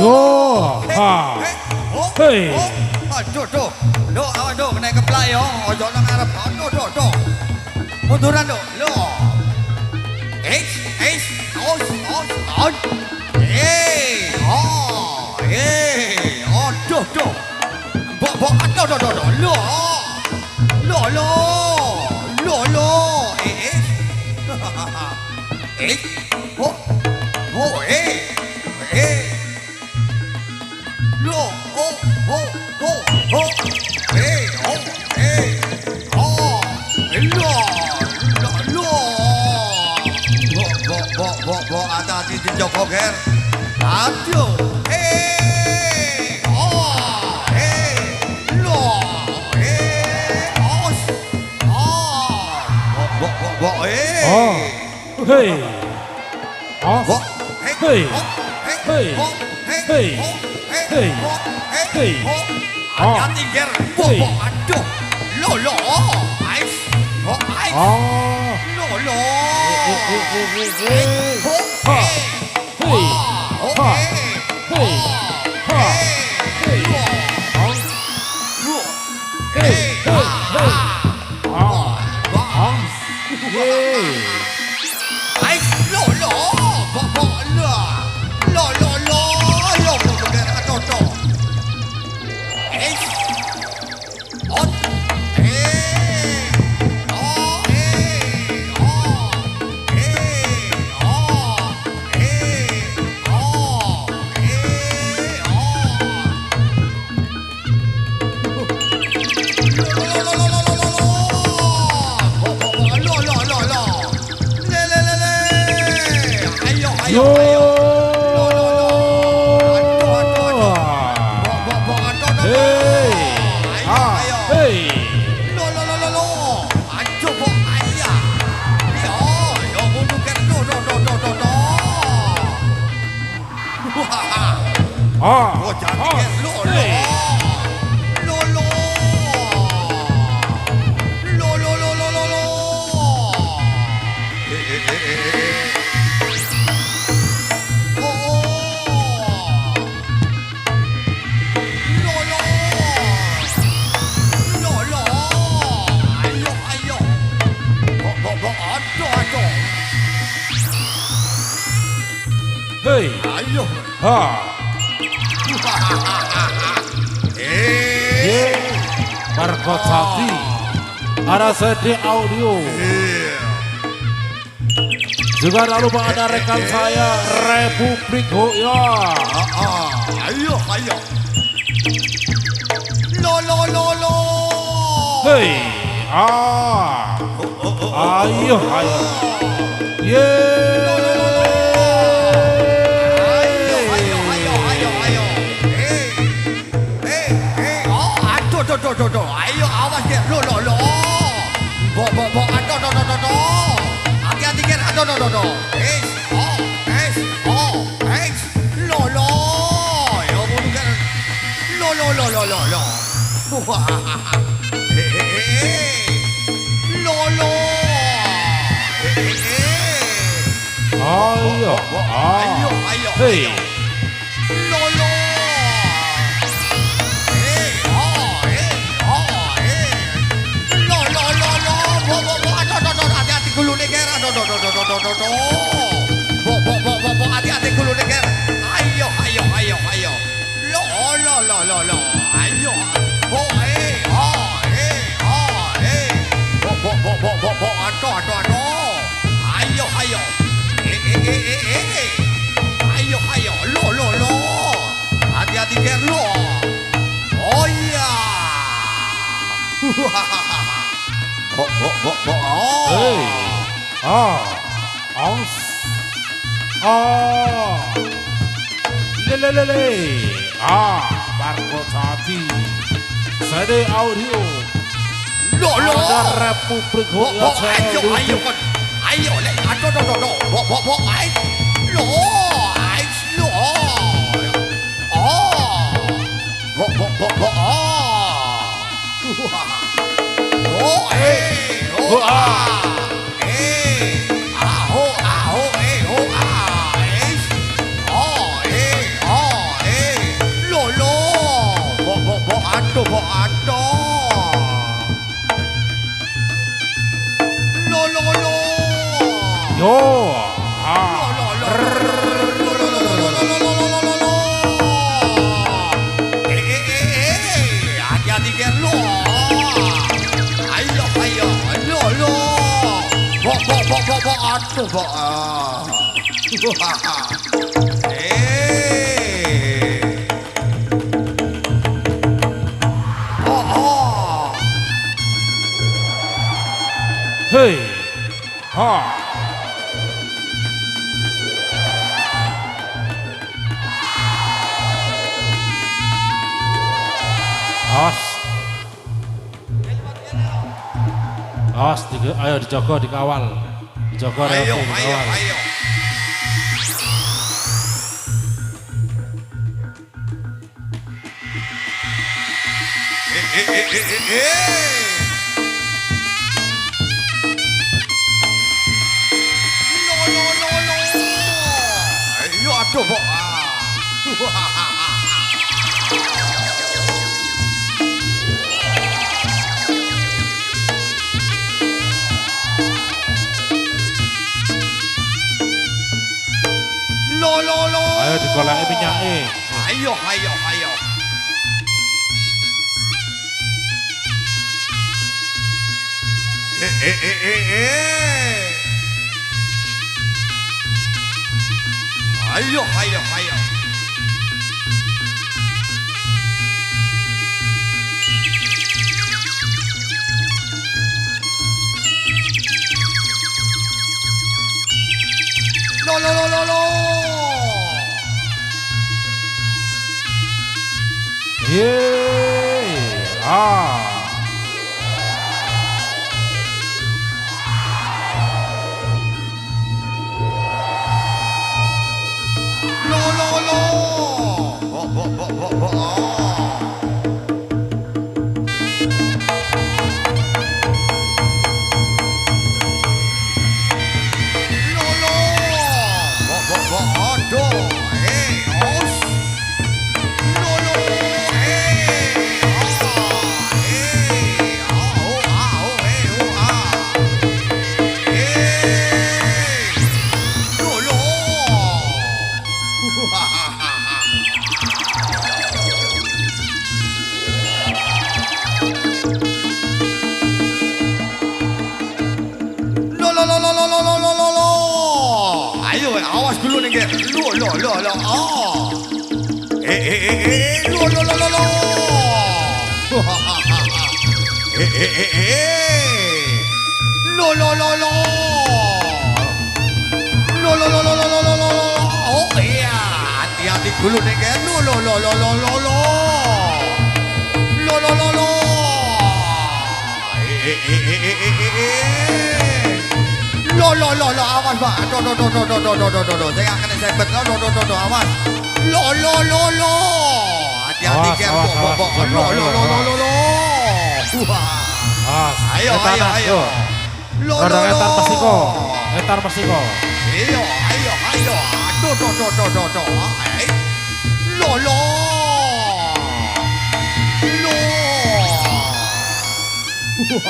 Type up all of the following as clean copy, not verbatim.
Yo, ha. Hei. Aduh, awas kena keplak yo. Ojo nang arep. Aduh. Munduran do. Lo. Os. Aduh. Bok. Aduh. Lo. Bok hati-hati di Joko Ger. Aduh. Bok. Oh. Hei. Oh. Bok. Hei. Hati-hati Ger. Bok. Aduh. Lo. Ais. Oh. Lo. Yo. Hei. Hei. Aduh, Bok ayah. Yo bunuh Ger. Oh, jangan Ger. Lo. Hei. Ayo. Ha. Eh. Markosati. Arasedi Audio. Juga tak lupa ada rekan saya Republik Hoya. Ayo. Lo. Hei. Ayo. Yeay. Aduh. Ayo awas Ger. Lo. Bok. Aduh. Hati-hati Ger. Aduh. Lo. Yo bunuh Ger. Lo. Lo. Ayo. Hei. Lo. Hati-hati gulu nih Ger. Aduh. Bok, hati-hati gulu nih Ger. Ayo. Lo. Ayo. Bok, Bok. Aduh. Ayo. Ayo. Lo. Hati-hati Ger. Lo. Oh iya. Bok. Hei. Aus. Lelelele. Markosati. Sede Audio. Lo. Ada Republik Hoya. Ayo. Aduh. Bok. Lo. Bok. Yo. Hati-hati kan lo. Ayo, lo. Bok, aduh, bok. Hei. Ha. Awas, ayo dijogo, dikawal. Dijogo, Ayo. dikawal. Lo, aduh, bok. Lo. Ayo digoleki minyake. Ayo. Ayo. Lo. Yeay. Lo. Bok. Ayo, awas dulu nih, Ger. Lo. Lo. Lo. Lo. Oh iya, hati-hati dulu nih, Ger. Lo. Lo, awas, Pak. Tuh. Saya akan sebet. Lo, awas. Lo. Hati-hati, Ger. Lo. Ayo. Lo. Etar pasiko. Ayo. Tuh. Lo. Lo. Bok.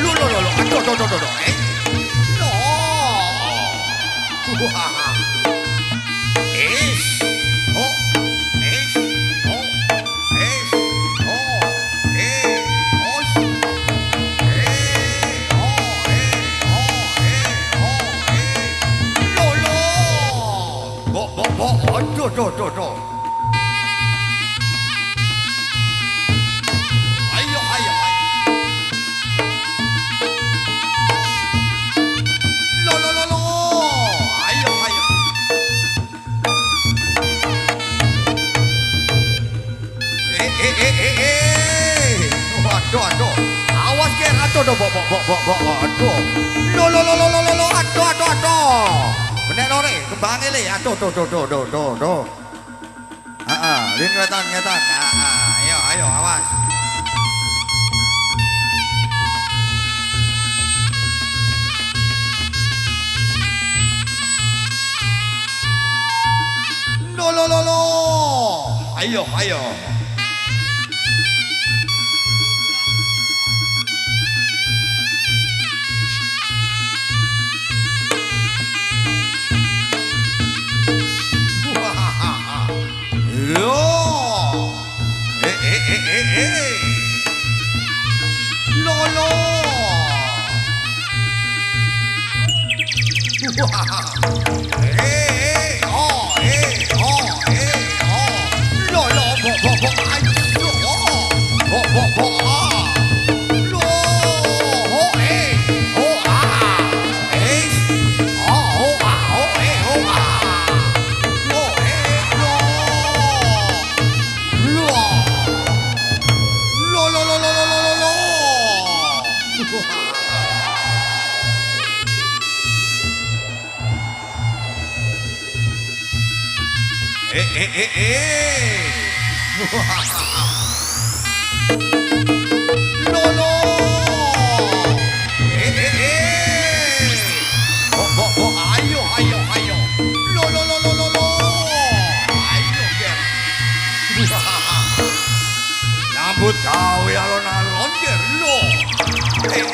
Lo. Aduh. Lo. Tuh. Ayo. Lo. Ayo. Waduh. Awas, Ger. Aduh, bok. Aduh. Lo. Aduh. Bener ore, kembangnya le. Aduh. Lin ngetan. Ayo, awas. Lo. Ayo. Yo. Lolo. Wah. Lolo. Bo. Ayo. Bo. Lo. Lolo. Bo. Ayo. Lolo. Ayo, Ger. Nyambut gawe alon-alon, Ger. Lo. Bo.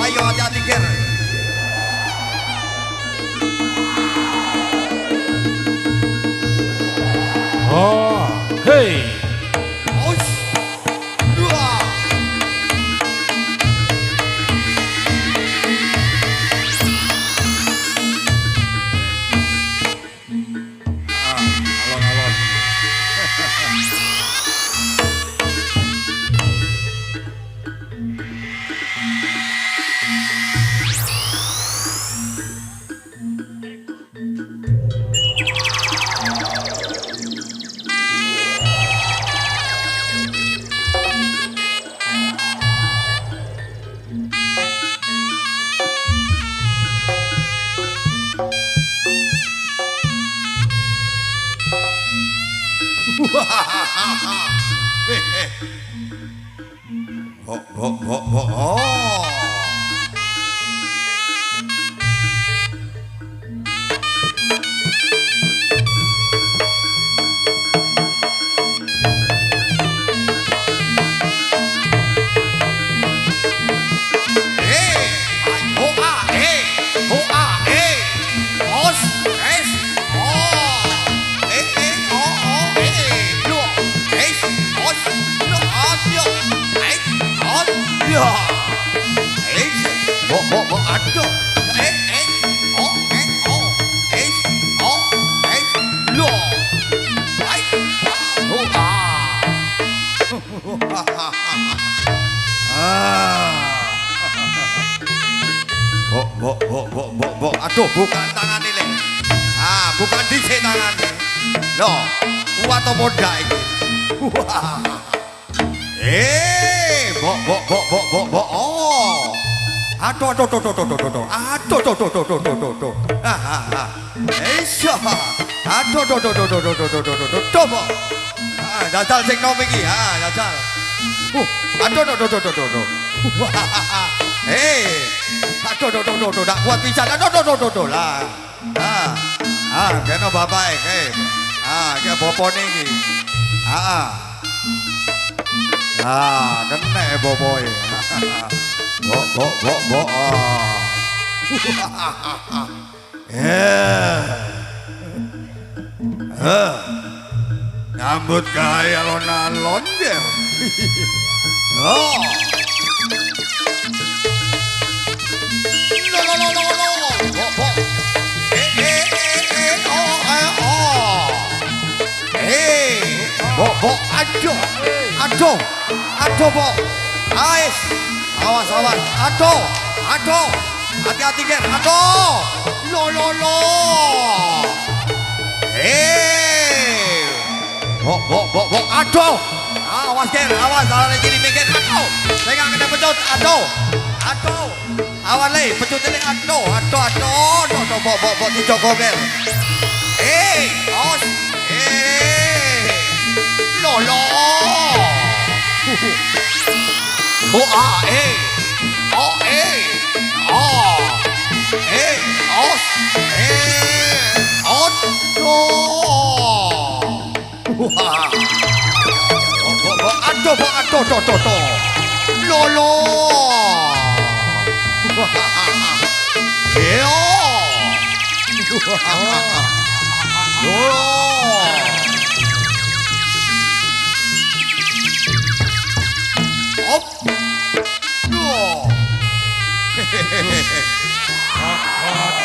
Ayo, hati-hati, Ger. Oh, hey. Osh. Dua. Alon-alon. Bo. Bo, aduh. Lo. Bo. Aduh, bukan tangan ini. Bukan dicek tangan. Lo, kuat apa ndak iki? Bo. Oh. Aduh. Esya. Aduh. Coba. Jajal sing nom iki, jajal. Aduh. Aduh, dak kuat pisan. Aduh lah. Kena bapak iki bopone iki. Kena bopoe. Bo. Nyambut gawe alon-alon, Ger. Oh. Bo. Bo. Aduh, Bo. Ais. Awas. Aduh. Hati-hati, Ger. Aduh. Lo. Bok. Aduh. Awas ger, awas. Salah lagi mikir. Aduh. Tengah kena pecut. Aduh. Awas le, pecut ini. Aduh. Bok. Dijoko ger. Os. Lolo. Os. Aduh. Lolo.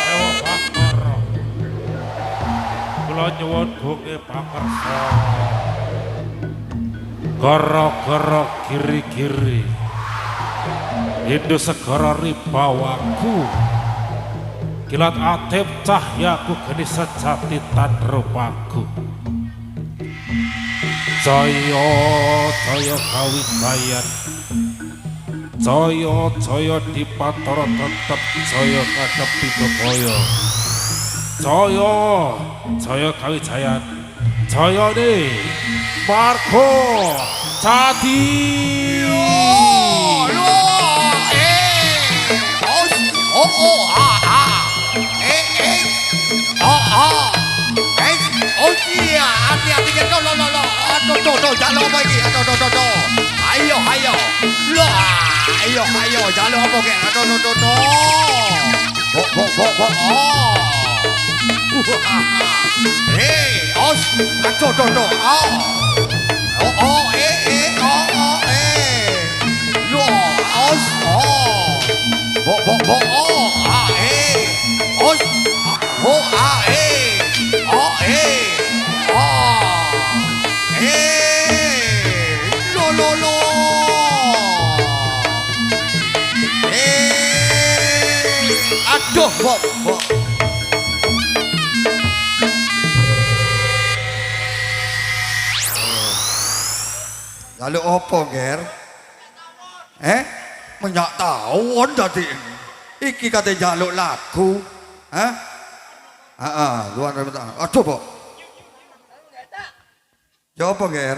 Dewa Bahtara. Kula nyuwun gunge pakarsa. Gara-gara giri-giri Indo segara ribawaku kilat atip cahyaku geni sejati tan rupaku Jaya kawijayan Jaya dipatara tetep jaya kadepi bebaya Jaya kawijayan Jaya nih Marco Cadi Hati-hati kan lo jalan apa lagi ayo jalan apa ke os aduh bok lalu opo ger menyak tawon tadi iki kate jaluk lagu luar aduh bok coba ger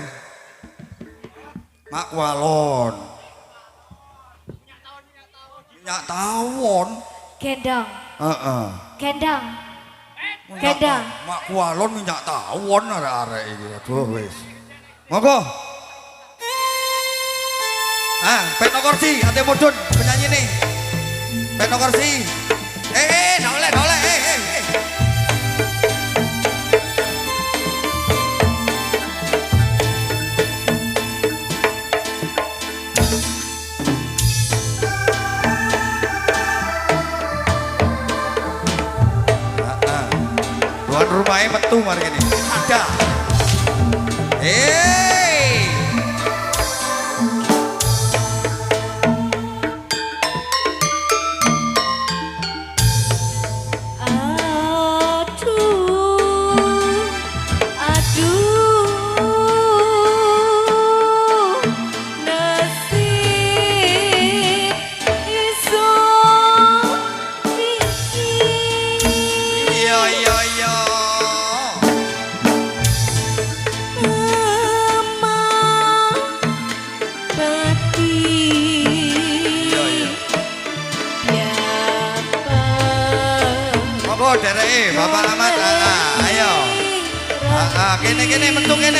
mak walon minyak tawon Gendang. Gendang. Mak walon minyak tawon arek-arek iki. Aduh wis. Monggo. Petno kursi, ate mudun penyanyi nih. Petno kursi. Noleh. Rumahnya metu mari ini ada Bapak Ahmad, ayo. Kene metu kene.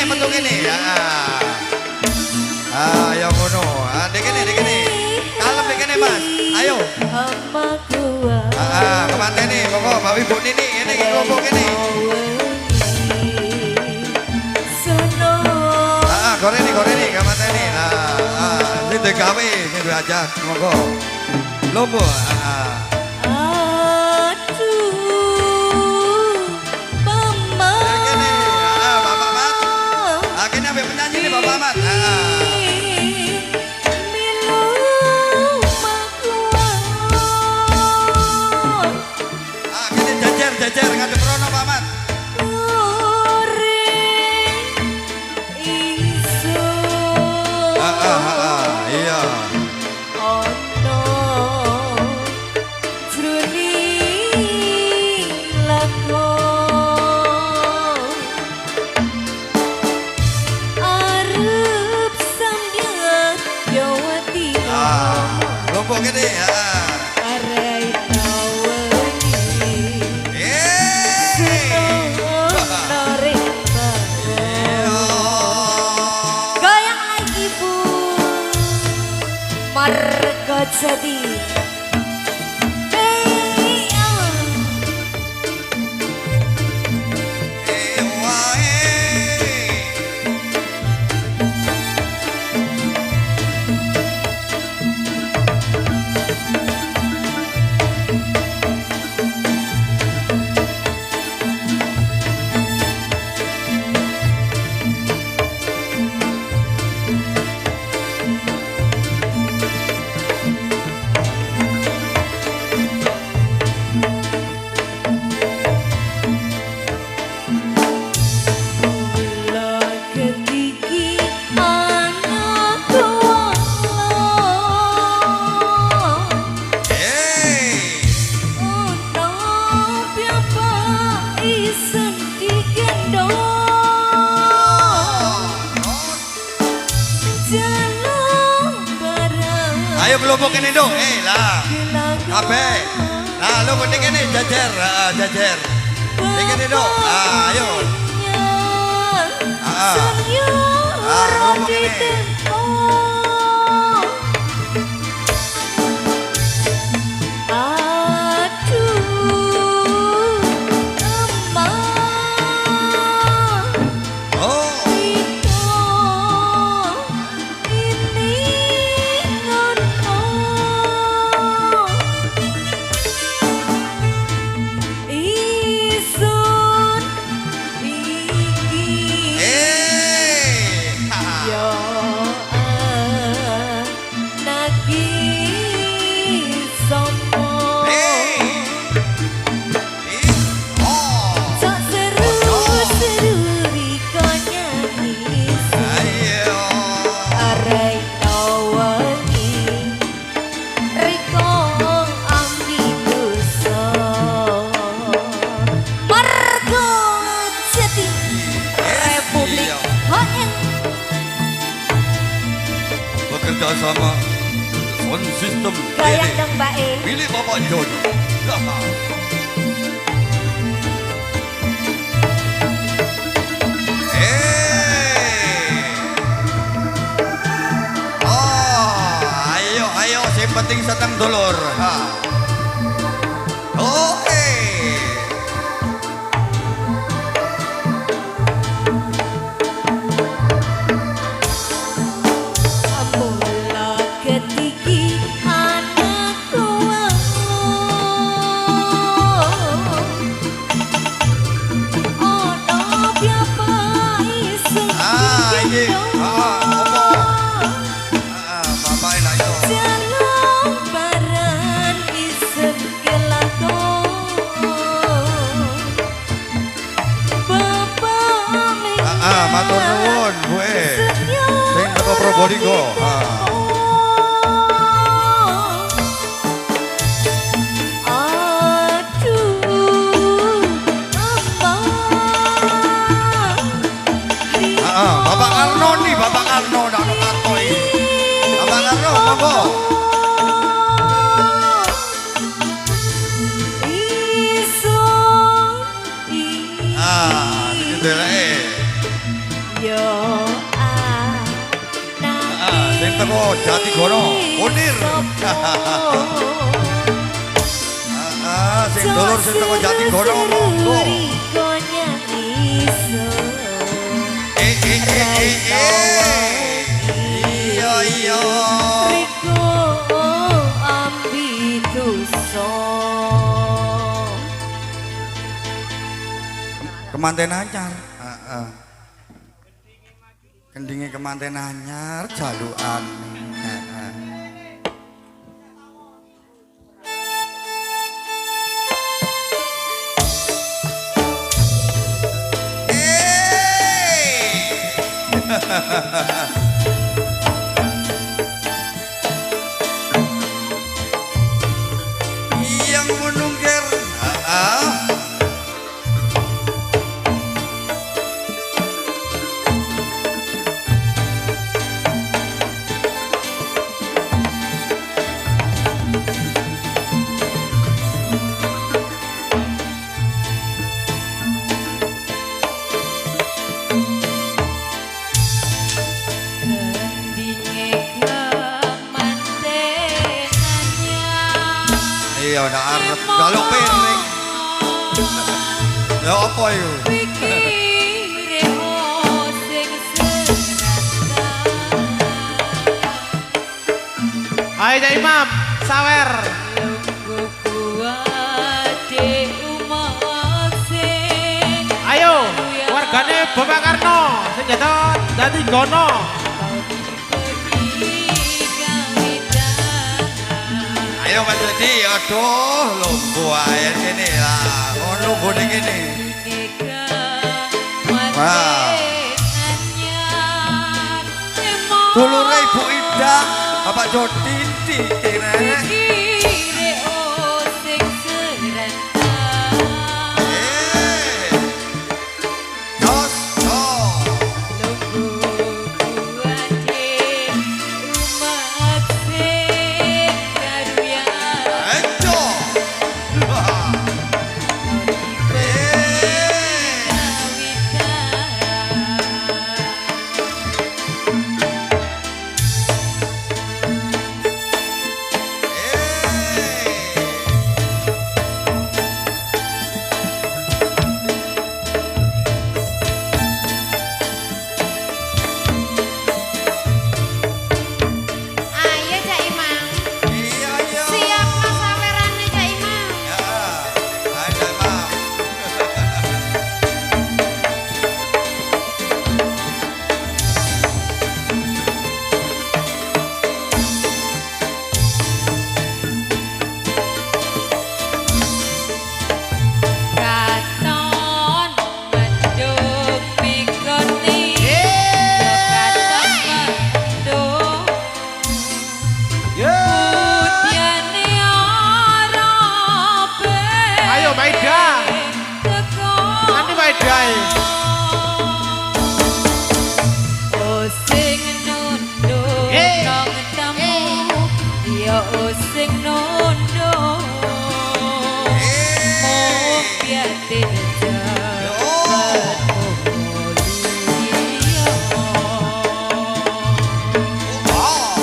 Ayo ngono. Dek kene. Kalem dek kene, Mas. Ayo. Kemantene, pokok Mbak Ibu Nini, ini kelompok kene. Goreni, kemantene. Sing digawe, sing diajak, monggo. Lombo. Jajar ngadep rono Pak Mat. Iya. ono jroning lakon arep sambyat yawati Lombok gede ya. arai taweni nareka goyang lagi bu marga jadi Ayo kelompok ini dong, lah. Kape. Nah, lu penting ini jajar, jajar. Ini dong. Ayo. Kelompok ini. Bekerja sama sound system goyang dong Mbak E. Pilih Bapak Joni. Ayo, yang penting senang dulur. Oke. Matur nuwun, gue. Sing teko Probolinggo. Bapak Arno nih, Bapak Arno dak ngatoi. Bapak Arno, monggo. Sing teko Jatigono, Unir. Sing dulur sing teko Jatigono monggo. Iya. Riko ambituso. Kemanten anyar. Kendinge kemanten anyar jalukan. ya nak arep balok piring. Ya apa iku? Pikire oh sing serasa. Ayo Cak Imam, sawer. Lungguh kuwate umat sing Ayo, wargane Bapak Karno, sing jatuh dadi gono. Ayo Mas Dedi, aduh lungguh ae kene lah. Ngono gone kene. Wah. Dulure Ibu Ida, Bapak Jodinti kene. Jos, jos. Ayo. Wah. Ayo Cak Imam. Iya, iya. Siap mas sawerannya Cak Imam. Ya, ada Bang. Katon mendung pikoni. Yo katon mendung. Putyane arape. Ayo Maida, nanti Maida. Oh sing nunduk nang tamu. Ya oh sing nunduk. Mung piate jabat mulia. Oh.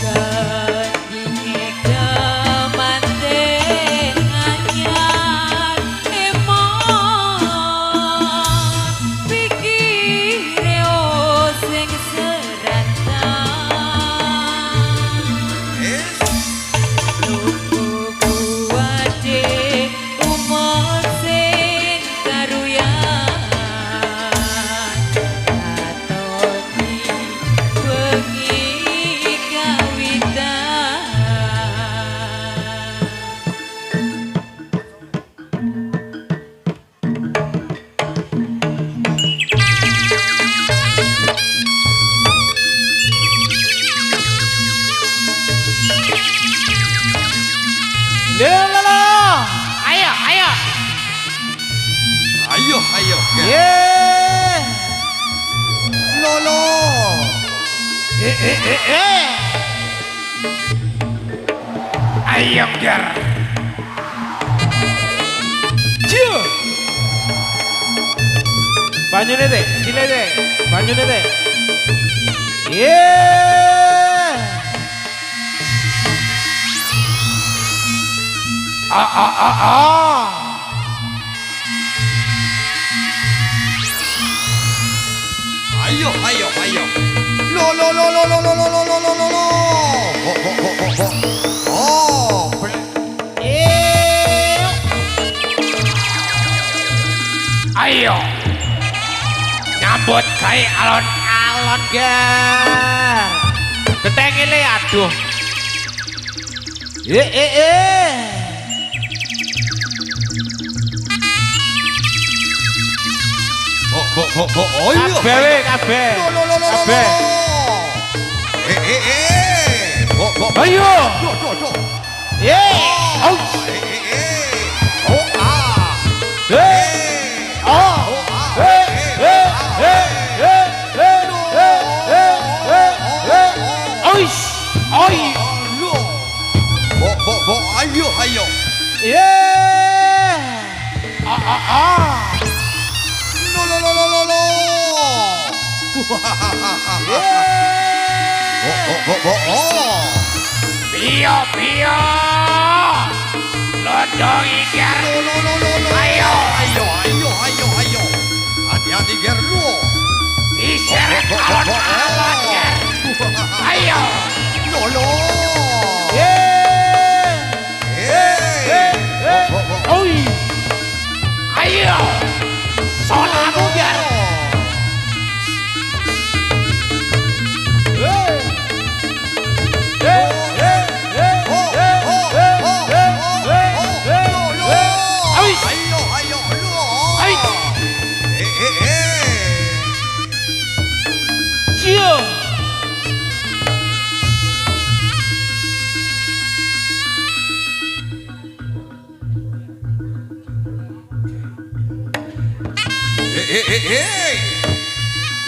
Kadinge kemanten anyar emon pikire oh sing seratan Lungguh kuwate umur sing karuyan Katoni bengi kawitan Lelala. Ayo, ayo. Ayo, ayo. Ye. Lolo. Ayam jar. Cio. Banyune teh, gile teh. Banyune teh. Ye. Ah. Ayo, ayo, ayo. Lolo, lolo, lolo, lolo, lolo, lolo, lolo. Bo, bo, bo, bo, bo. Oh, Ayo. Nyambut kayak alon-alon gar. Ketengile aduh. bo, bo, bo, bo. Oh, iya. Kabeh, kabeh. Lolo, lolo, lolo, Kabeh. lolo. Bo, bo, bo. Ayo. Do, do, do. Ye. Oh. Oh, ah. Oh. Oish. Oi. Lo. Bo, bo, bo. Ayo, ayo. Ye. Lo, lo, lo, lo, lo, lo. Bo, bo, bo, bo. Oh. Pio, pio. Dodong Iger. Lo. Ayo. Ayo. Hati-hati Ger lo. Diseret alon-alon Ger. Ayo. Lo. Oi. Ayo. Solamu Ger.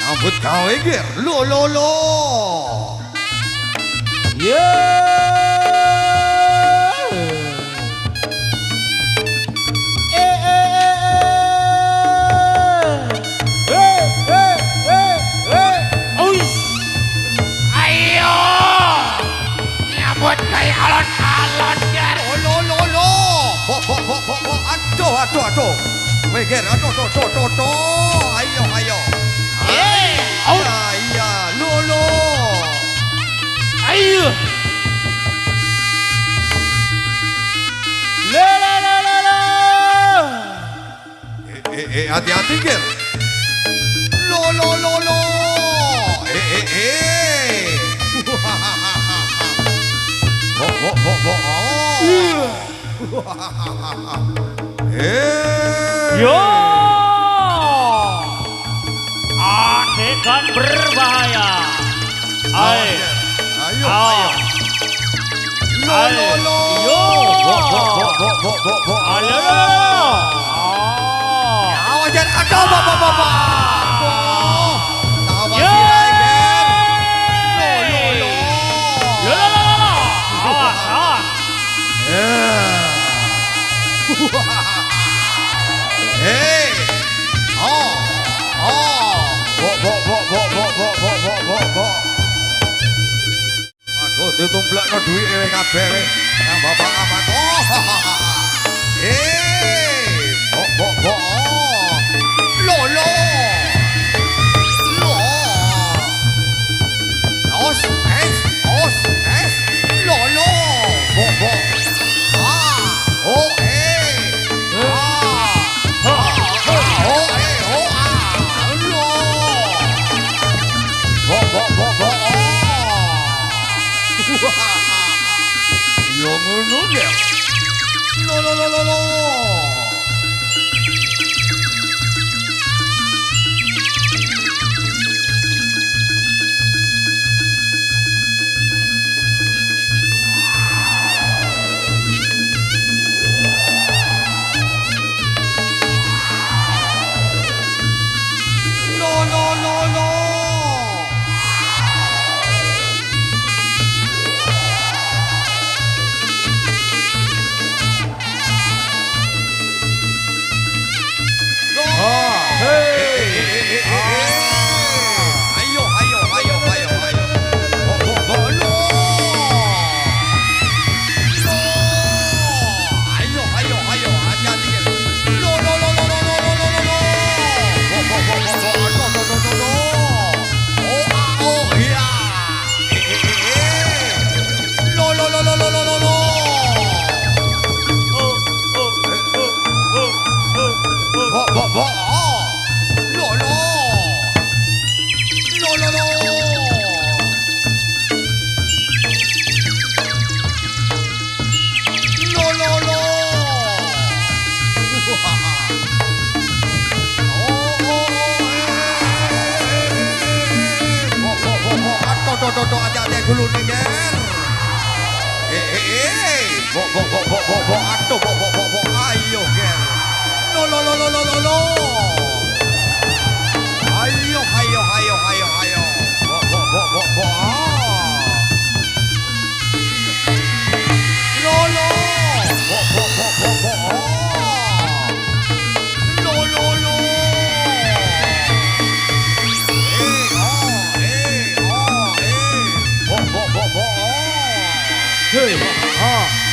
Nambut kau Ger. Lo. Ayo. Nyambut kayak alon-alon Ger. Lo. Aduh. Weh Ger, aduh. Ayo. Iya. Lo. Ayo. Hati-hati Ger. Lo. Yo, adegan berbahaya. Ayo. Lo. Yo. Ayo. Awas Ger. Aduh, bapak. Yo. Lo. Awas. Hey. Bo. Aduh, ditumplakno duit kabeh nang bapak amat. Bo. Lo. Os. Lo. Bo. Yang ngono ya. Lo. Toto hati-hati dulu nih Ger. Bo, ayo Ger. No. Ayo. Bo. Lo. Bo. Lo.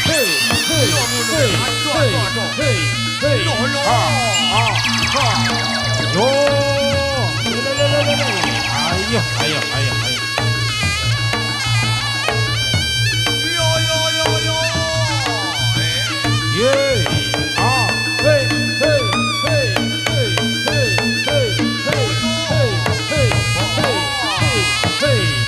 Hey. Ayo, ayo, ayo, ayo. Yeay. Hey, hey, hey, hey, hey, hey, hey, hey, hey, hey, hey.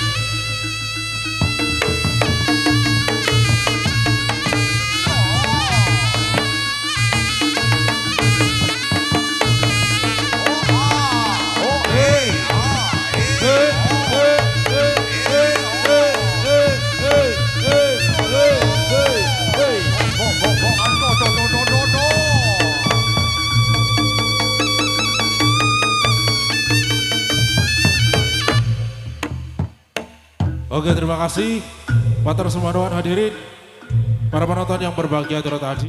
Oke, terima kasih. Matur semua hadirin, para penonton yang berbahagia turut hadir.